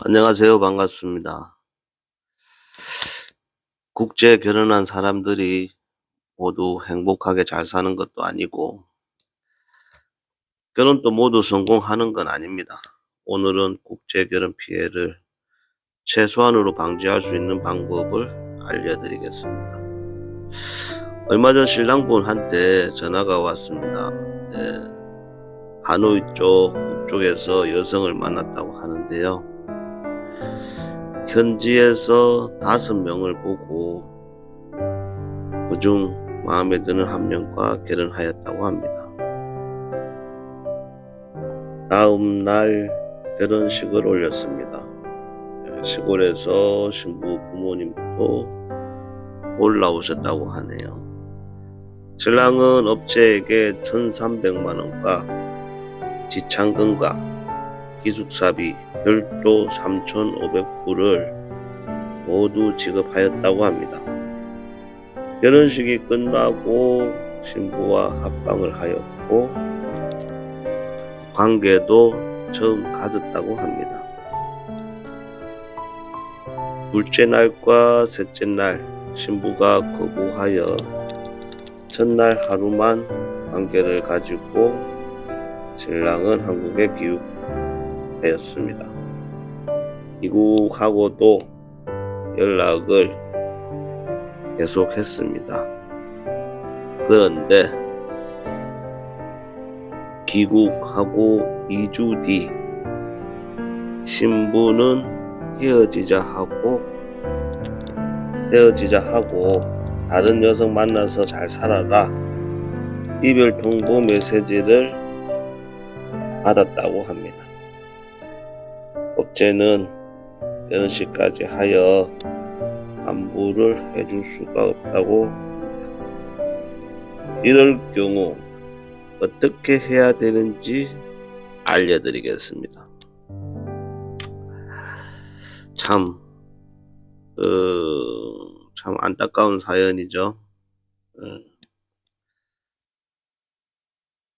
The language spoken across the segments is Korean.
안녕하세요. 반갑습니다. 국제 결혼한 사람들이 모두 행복하게 잘 사는 것도 아니고 결혼도 모두 성공하는 건 아닙니다. 오늘은 국제 결혼 피해를 최소한으로 방지할 수 있는 방법을 알려드리겠습니다. 얼마 전 신랑분한테 전화가 왔습니다. 네, 하노이 북쪽에서 여성을 만났다고 하는데요. 현지에서 5명을 보고 그중 마음에 드는 한 명과 결혼하였다고 합니다. 다음 날 결혼식을 올렸습니다. 시골에서 신부 부모님도 올라오셨다고 하네요. 신랑은 업체에게 1,300만 원과 지창금과 기숙사비 별도 3,500불을 모두 지급하였다고 합니다. 결혼식이 끝나고 신부와 합방을 하였고 관계도 처음 가졌다고 합니다. 둘째 날과 셋째 날 신부가 거부하여 첫날 하루만 관계를 가지고 신랑은 한국에 귀국하였습니다. 귀국하고도 연락을 계속했습니다. 그런데 귀국하고 2주 뒤 신부는 헤어지자 하고 다른 여성 만나서 잘 살아라 이별 통보 메시지를 받았다고 합니다. 업체는 결혼식까지 하여 환불을 해줄 수가 없다고 합니다. 이럴 경우 어떻게 해야 되는지 알려드리겠습니다. 참 안타까운 사연이죠.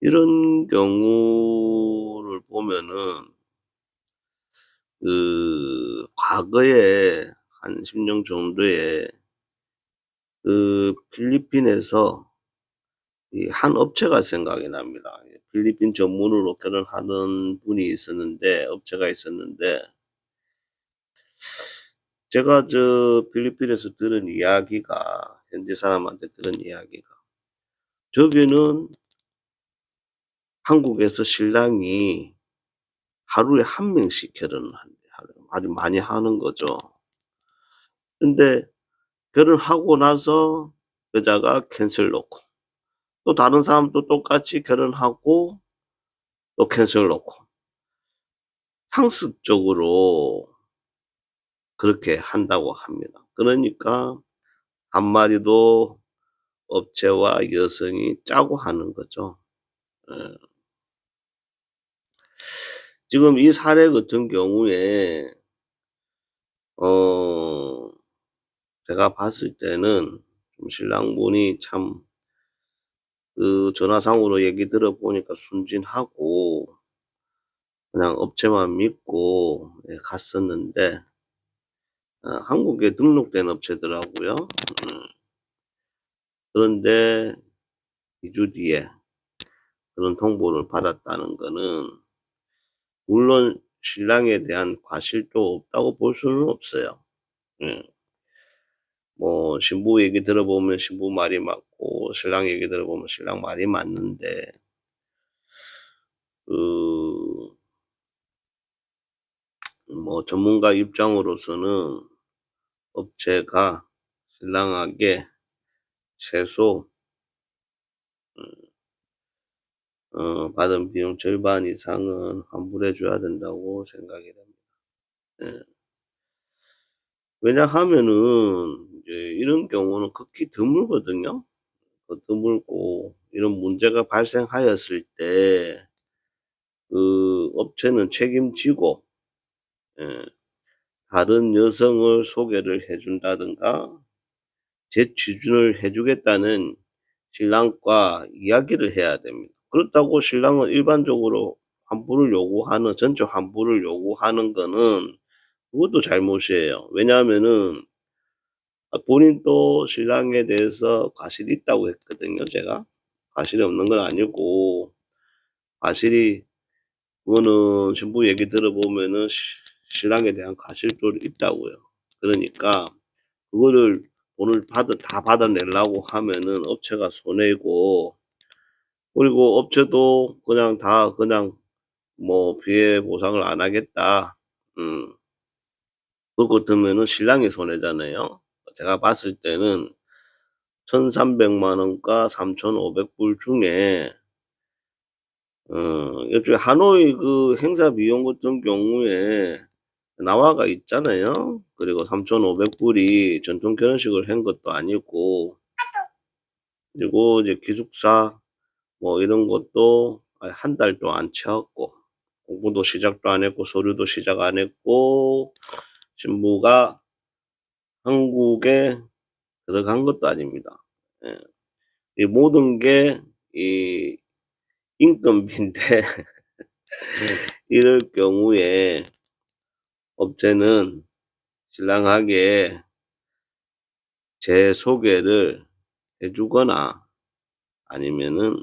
이런 경우를 보면은 과거에 한 10년 정도에 필리핀에서 이 한 업체가 생각이 납니다. 필리핀 전문으로 결혼하는 분이 있었는데 업체가 있었는데 제가 필리핀에서 들은 이야기가 현지 사람한테 들은 이야기가 저기는 한국에서 신랑이 하루에 1명씩 결혼을 한대요. 아주 많이 하는 거죠. 근데 결혼하고 나서 여자가 캔슬 놓고 또 다른 사람도 똑같이 결혼하고 또 캔슬 놓고 상습적으로 그렇게 한다고 합니다. 그러니까 한 마리도 업체와 여성이 짜고 하는 거죠. 예. 지금 이 사례 같은 경우에 어 제가 봤을 때는 좀 신랑분이 참 전화상으로 얘기 들어보니까 순진하고 그냥 업체만 믿고 예 갔었는데 한국에 등록된 업체더라고요. 그런데 2주 뒤에 그런 통보를 받았다는 거는 물론 신랑에 대한 과실도 없다고 볼 수는 없어요. 예. 뭐 신부 얘기 들어보면 신부 말이 맞고 신랑 얘기 들어보면 신랑 말이 맞는데 그 뭐 전문가 입장으로서는 업체가 신랑에게 최소 받은 비용 절반 이상은 환불해 줘야 된다고 생각이 됩니다. 예. 왜냐하면은 이제 이런 경우는 극히 드물거든요. 드물고 이런 문제가 발생하였을 때 업체는 책임지고 예 다른 여성을 소개를 해 준다든가 재취준을 해 주겠다는 신랑과 이야기를 해야 됩니다. 그렇다고 신랑은 일반적으로 환불을 요구하는 전체 환불을 요구하는 거는 그것도 잘못이에요. 왜냐하면은 본인도 신랑에 대해서 과실이 있다고 했거든요, 제가. 과실이 없는 건 아니고, 과실이 그거는 신부 얘기 들어보면은 신랑에 대한 과실도 있다고요. 그러니까 그거를 돈을 다 받아내려고 하면은 업체가 손해고, 그리고 업체도 그냥 뭐 피해 보상을 안 하겠다. 음. 그럴 것 같으면은 신랑이 손해잖아요. 제가 봤을 때는 1,300만 원과 3,500불 중에 요쪽에 하노이 그 행사 비용 같은 경우에 나와가 있잖아요. 그리고 3,500 불이 전통 결혼식을 한 것도 아니고, 그리고 이제 기숙사 뭐 이런 것도 한 달도 안 채웠고, 공부도 시작도 안 했고, 서류도 시작 안 했고, 신부가 한국에 들어간 것도 아닙니다. 예. 이 모든 게 이 인건비인데 이럴 경우에 업체는 신랑에게 재소개를 해 주거나 아니면은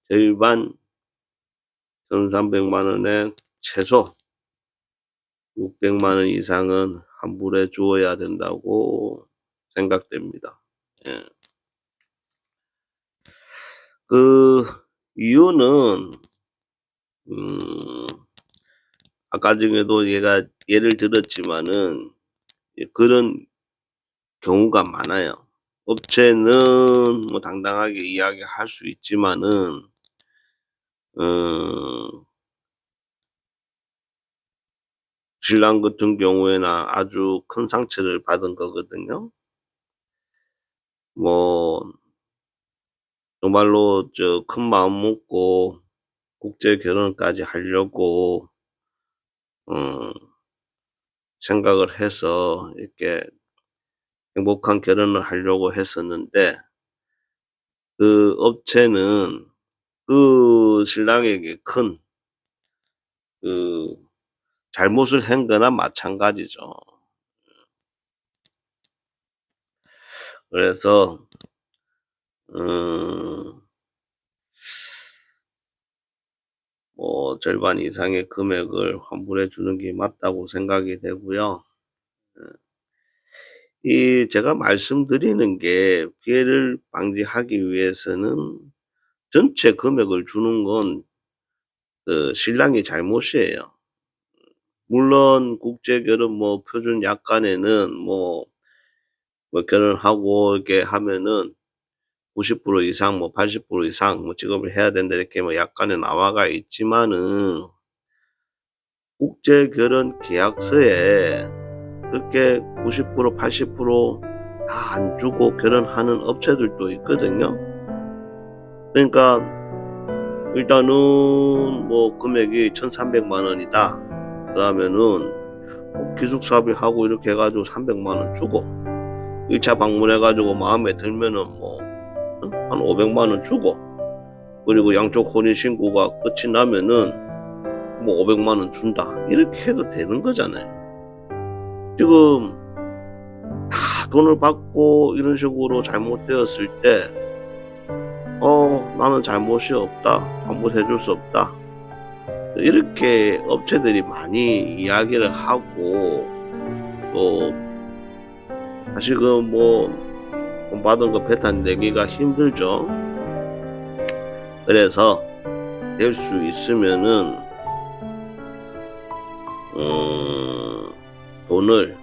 절반 1,300만 원에 최소 600만 원 이상은 환불해 주어야 된다고 생각됩니다. 예. 그 이유는 음 아까 중에도 얘가 예를 들었지만은 그런 경우가 많아요. 업체는 뭐 당당하게 이야기할 수 있지만은 음 신랑 같은 경우에는 아주 큰 상처를 받은 거거든요. 뭐 정말로 큰 마음 먹고 국제 결혼까지 하려고 음 생각을 해서 이렇게 행복한 결혼을 하려고 했었는데, 그 업체는 그 신랑에게 큰 그 잘못을 한 거나 마찬가지죠. 그래서 음 뭐 절반 이상의 금액을 환불해 주는 게 맞다고 생각이 되고요. 제가 말씀드리는 게 피해를 방지하기 위해서는 전체 금액을 주는 건 신랑이 잘못이에요. 물론 국제 결혼 뭐 표준 약관에는 뭐 결혼하고 이렇게 하면은 90% 이상 뭐 80% 이상 뭐 지급을 해야 된다 이렇게 뭐 약관에 나와가 있지만은, 국제 결혼 계약서에 그렇게 90% 80% 다 안 주고 결혼하는 업체들도 있거든요. 그러니까 일단은 뭐 금액이 1,300만 원이다. 그러면은 기숙사비하고 이렇게 해 가지고 300만 원 주고 1차 방문해 가지고 마음에 들면은 한 500만 원 주고, 그리고 양쪽 혼인 신고가 끝이 나면은 뭐 500만 원 준다. 이렇게 해도 되는 거잖아요. 지금 다 돈을 받고 이런 식으로 잘못되었을 때 나는 잘못이 없다. 환불해 줄 수 없다. 이렇게 업체들이 많이 이야기를 하고, 또 사실 돈 받은 거 배탈 내기가 힘들죠. 그래서 될 수 있으면은 돈을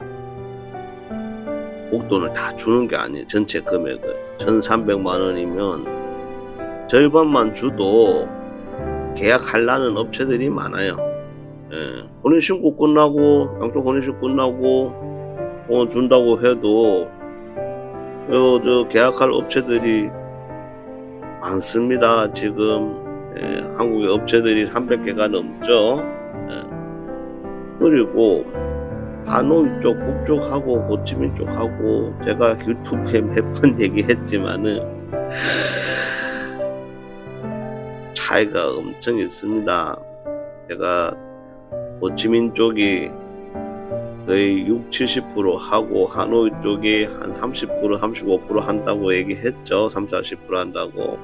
목돈을 다 주는 게 아니에요. 전체 금액을 1,300만 원이면 절반만 줘도 계약하려는 업체들이 많아요. 예. 혼인신고 끝나고 양쪽 혼인신고 끝나고 준다고 해도 계약할 업체들이 많습니다. 지금 한국의 업체들이 300개가 넘죠. 예. 그리고 하노이 쪽, 북쪽하고 호치민 쪽하고 제가 유튜브에 몇 번 얘기했지만은 차이가 엄청 있습니다. 제가 호치민 쪽이 거의 60-70% 하고 하노이 쪽이 한 30% 35% 한다고 얘기했죠. 30-40% 한다고.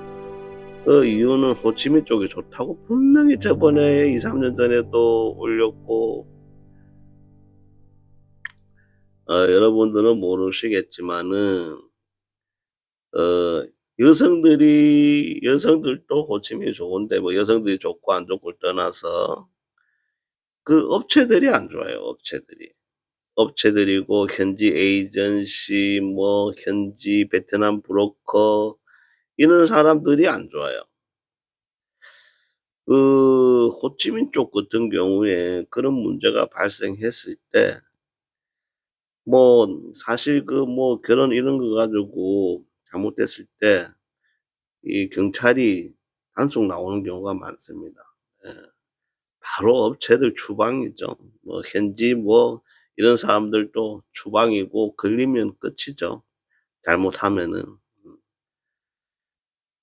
그 이유는 호치민 쪽이 좋다고 분명히 저번에 2-3년 전에도 올렸고, 여러분들은 모르시겠지만은 여성들도 호치민이 좋은데, 뭐 여성들이 좋고 안 좋고를 떠나서 그 업체들이 안 좋아요. 업체들이고 현지 에이전시, 뭐 현지 베트남 브로커, 이런 사람들이 안 좋아요. 그 호치민 쪽 같은 경우에 그런 문제가 발생했을 때, 뭐 사실 그 뭐 결혼 이런 거 가지고 잘못됐을 때 이 경찰이 단속 나오는 경우가 많습니다. 예. 바로 업체들 추방이죠. 뭐 현지 뭐 이런 사람들도 추방이고 걸리면 끝이죠, 잘못하면은.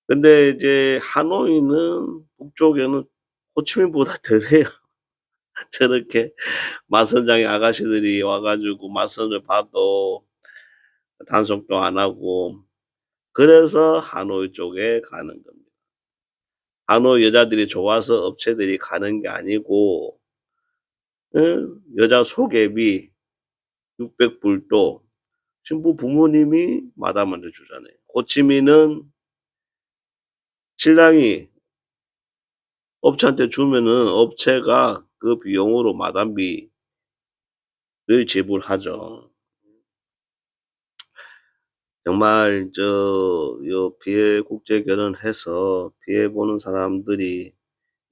근데 이제 하노이는 북쪽에는 호치민보다 덜해요. 저렇게 맞선장의 아가씨들이 와 가지고 맞선을 봐도 단속도 안 하고, 그래서 하노이 쪽에 가는 겁니다. 하노이 여자들이 좋아서 업체들이 가는 게 아니고, 여자 소개비 600 불도 신부 부모님이 마담한테 주잖아요. 호치민은 신랑이 업체한테 주면은 업체가 그 비용으로 마담비를 지불하죠. 정말 요 피해 국제 결혼해서 피해 보는 사람들이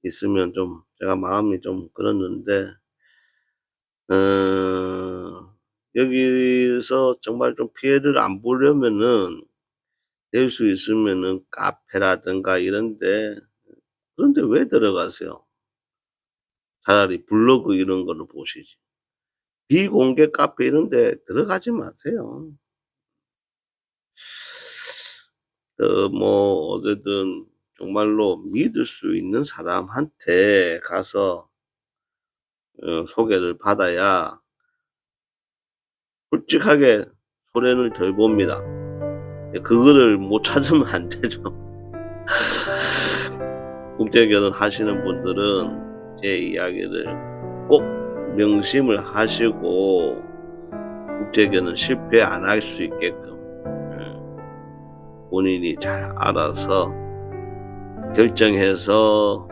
있으면 좀 제가 마음이 좀 그렇는데, 여기서 정말 좀 피해를 안 보려면은 될 수 있으면은 카페라든가 이런 데, 그런데 왜 들어가세요? 차라리 블로그 이런 거를 보시지. 비공개 카페 이런 데 들어가지 마세요. 뭐 어쨌든 정말로 믿을 수 있는 사람한테 가서 소개를 받아야 솔직하게 손해를 덜 봅니다. 그거를 못 찾으면 안 되죠. 국제 결혼하시는 분들은 제 이야기를 꼭 명심을 하시고 국제 결혼 실패 안 할 수 있게끔 본인이 잘 알아서 결정해서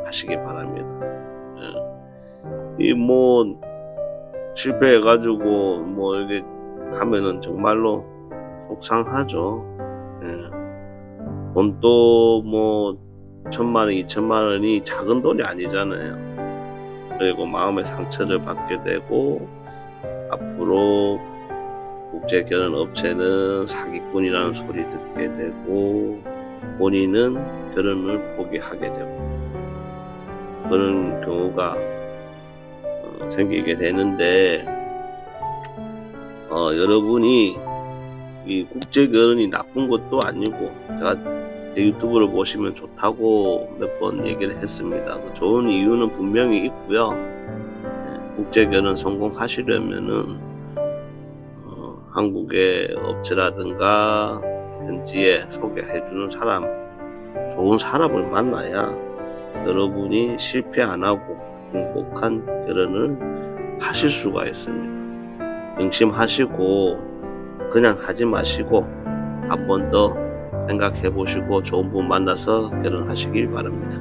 하시기 바랍니다. 이 뭐 실패해 가지고 뭐 이렇게 하면은 정말로 속상하죠. 예. 돈도 뭐 1,000만 원, 2,000만 원이 작은 돈이 아니잖아요. 그리고 마음의 상처를 받게 되고, 앞으로 국제 결혼 업체는 사기꾼이라는 소리 듣게 되고, 본인은 결혼을 포기하게 되고, 그런 경우가 생기게 되는데, 여러분이 이 국제 결혼이 나쁜 것도 아니고, 제가 제 유튜브를 보시면 좋다고 몇 번 얘기를 했습니다. 그 좋은 이유는 분명히 있고요. 국제 결혼 성공하시려면은 한국의 업체라든가 현지에 소개해 주는 사람, 좋은 사람을 만나야 여러분이 실패 안 하고 행복한 결혼을 하실 수가 있습니다. 명심하시고 그냥 하지 마시고 한 번 더 생각해 보시고 좋은 분 만나서 결혼하시길 바랍니다.